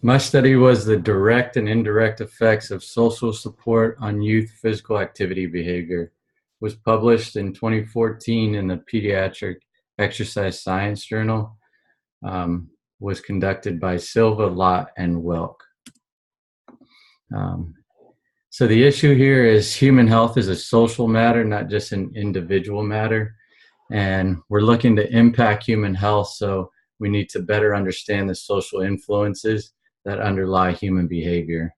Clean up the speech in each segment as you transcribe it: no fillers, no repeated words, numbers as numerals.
My study was the direct and indirect effects of social support on youth physical activity behavior. It was published in 2014 in the Pediatric Exercise Science Journal. Was conducted by Silva, Lott, and Welk. So the issue here is human health is a social matter, not just an individual matter. And we're looking to impact human health, so we need to better understand the social influences that underlie human behavior.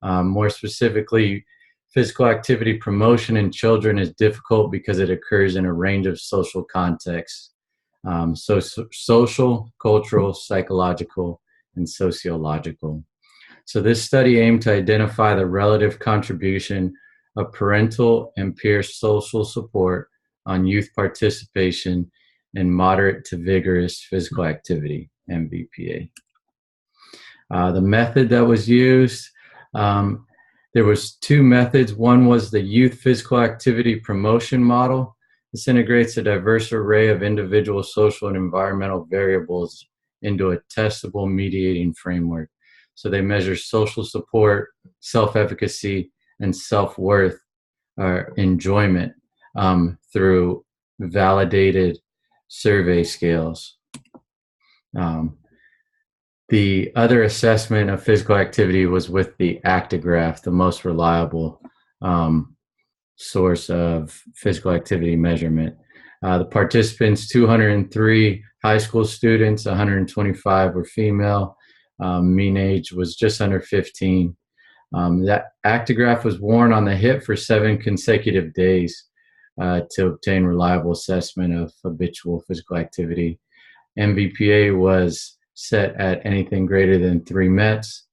More specifically, physical activity promotion in children is difficult because it occurs in a range of social contexts. Social, cultural, psychological, and sociological. So this study aimed to identify the relative contribution of parental and peer social support on youth participation in moderate to vigorous physical activity, MVPA. The method that was used, there was two methods. One was the youth physical activity promotion model. This integrates a diverse array of individual social and environmental variables into a testable mediating framework. So they measure social support, self-efficacy, and self-worth or enjoyment through validated survey scales. The other assessment of physical activity was with the Actigraph, the most reliable source of physical activity measurement. The participants, 203 high school students, 125 were female. Mean age was just under 15. That Actigraph was worn on the hip for 7 consecutive days to obtain reliable assessment of habitual physical activity. MVPA was set at anything greater than 3 METs.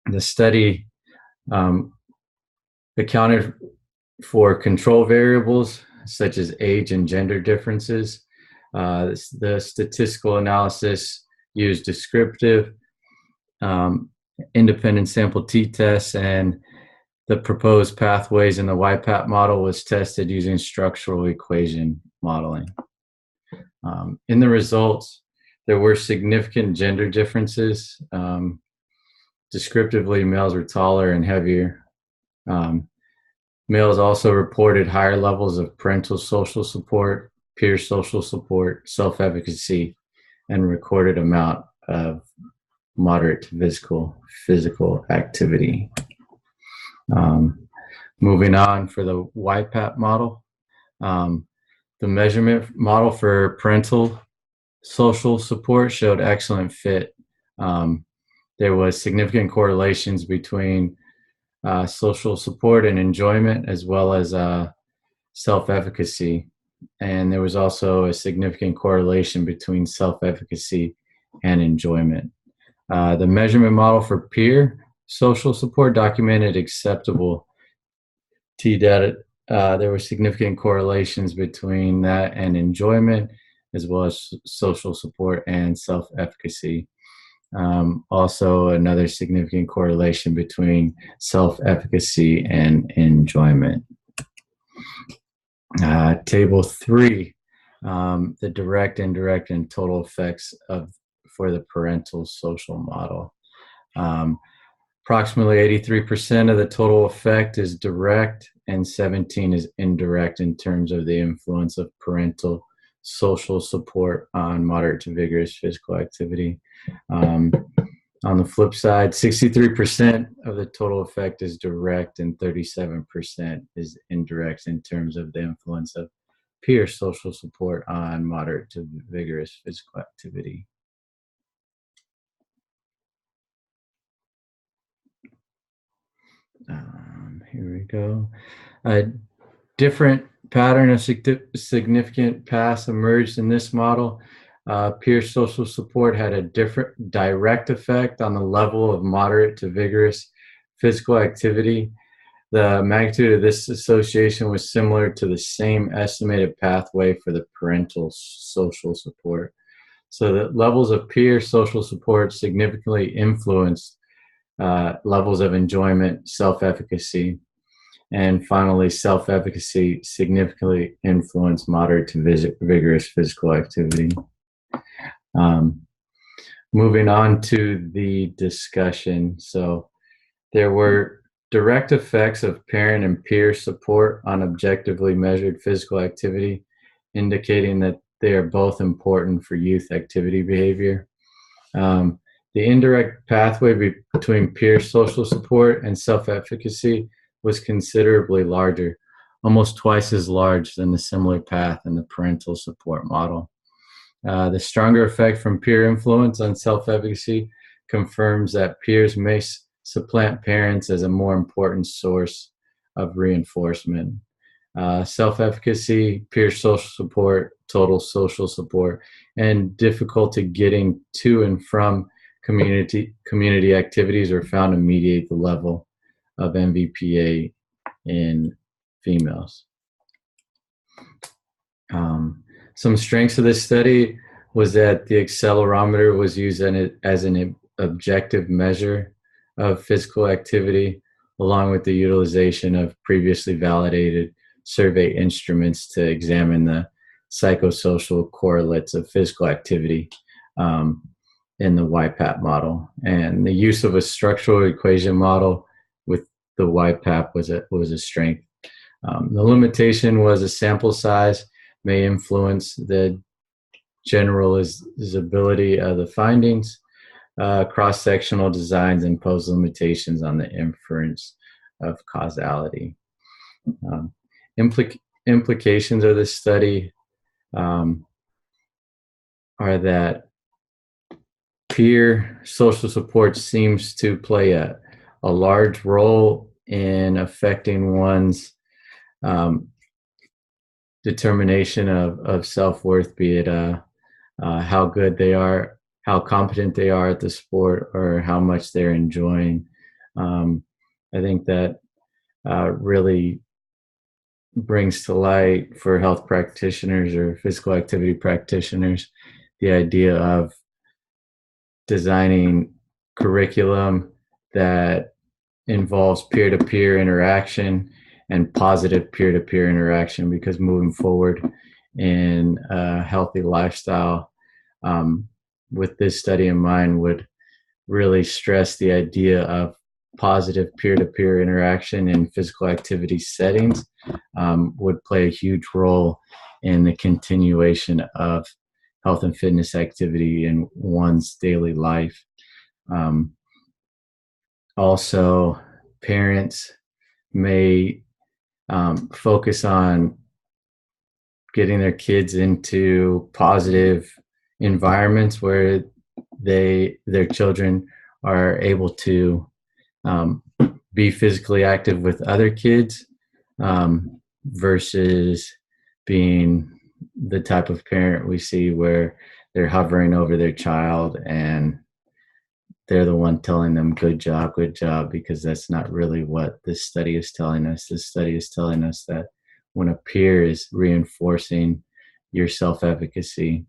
The study accounted for control variables such as age and gender differences. The statistical analysis used descriptive, independent sample t-tests, and the proposed pathways in the YPAP model was tested using structural equation modeling. In the results, there were significant gender differences. Descriptively, males were taller and heavier. Males also reported higher levels of parental social support, peer social support, self-efficacy, and recorded amount of moderate to physical activity. Moving on for the YPAP model. The measurement model for parental social support showed excellent fit. There was significant correlations between social support and enjoyment, as well as self-efficacy. And there was also a significant correlation between self-efficacy and enjoyment. The measurement model for peer social support documented acceptable T-data. There were significant correlations between that and enjoyment, as well as social support and self-efficacy. Also, another significant correlation between self-efficacy and enjoyment. Table 3, the direct, indirect, and total effects for the parental social model. Approximately 83% of the total effect is direct and 17% is indirect in terms of the influence of parental social support on moderate to vigorous physical activity. On the flip side, 63% of the total effect is direct and 37% is indirect in terms of the influence of peer social support on moderate to vigorous physical activity. Here we go. A different pattern of significant paths emerged in this model. Peer social support had a different direct effect on the level of moderate to vigorous physical activity. The magnitude of this association was similar to the same estimated pathway for the parental social support. So the levels of peer social support significantly influenced levels of enjoyment, self-efficacy, and finally, self-efficacy significantly influenced moderate to vigorous physical activity. moving on to the discussion. So there were direct effects of parent and peer support on objectively measured physical activity, indicating that they are both important for youth activity behavior. Um, the indirect pathway between peer social support and self-efficacy was considerably larger, almost twice as large than the similar path in the parental support model. The stronger effect from peer influence on self-efficacy confirms that peers may supplant parents as a more important source of reinforcement. Self-efficacy, peer social support, total social support, and difficulty getting to and from community activities are found to mediate the level of NVPA in females. Some strengths of this study was that the accelerometer was used as an objective measure of physical activity, along with the utilization of previously validated survey instruments to examine the psychosocial correlates of physical activity in the YPAP model. And the use of a structural equation model with the YPAP was a strength. The limitation was a sample size may influence the generalizability of the findings. Cross-sectional designs impose limitations on the inference of causality. Implications of this study are that peer social support seems to play a large role in affecting one's determination of self-worth, be it how good they are, how competent they are at the sport, or how much they're enjoying. I think that really brings to light for health practitioners or physical activity practitioners the idea of designing curriculum that involves peer-to-peer interaction and positive peer-to-peer interaction, because moving forward in a healthy lifestyle, with this study in mind, would really stress the idea of positive peer-to-peer interaction in physical activity settings, would play a huge role in the continuation of health and fitness activity in one's daily life. Also, parents may focus on getting their kids into positive environments where their children are able to be physically active with other kids, versus being the type of parent we see where they're hovering over their child and they're the one telling them good job, because that's not really what this study is telling us. This study is telling us that when a peer is reinforcing your self-efficacy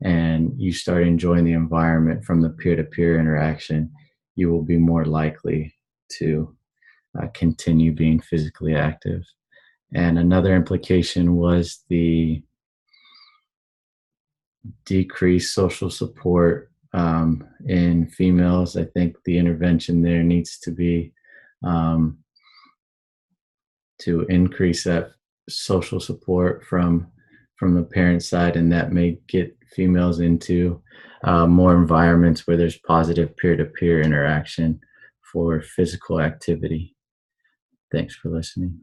and you start enjoying the environment from the peer-to-peer interaction, you will be more likely to continue being physically active. And another implication was the decreased social support in females. I think the intervention there needs to be to increase that social support from the parent side, and that may get females into more environments where there's positive peer-to-peer interaction for physical activity. Thanks for listening.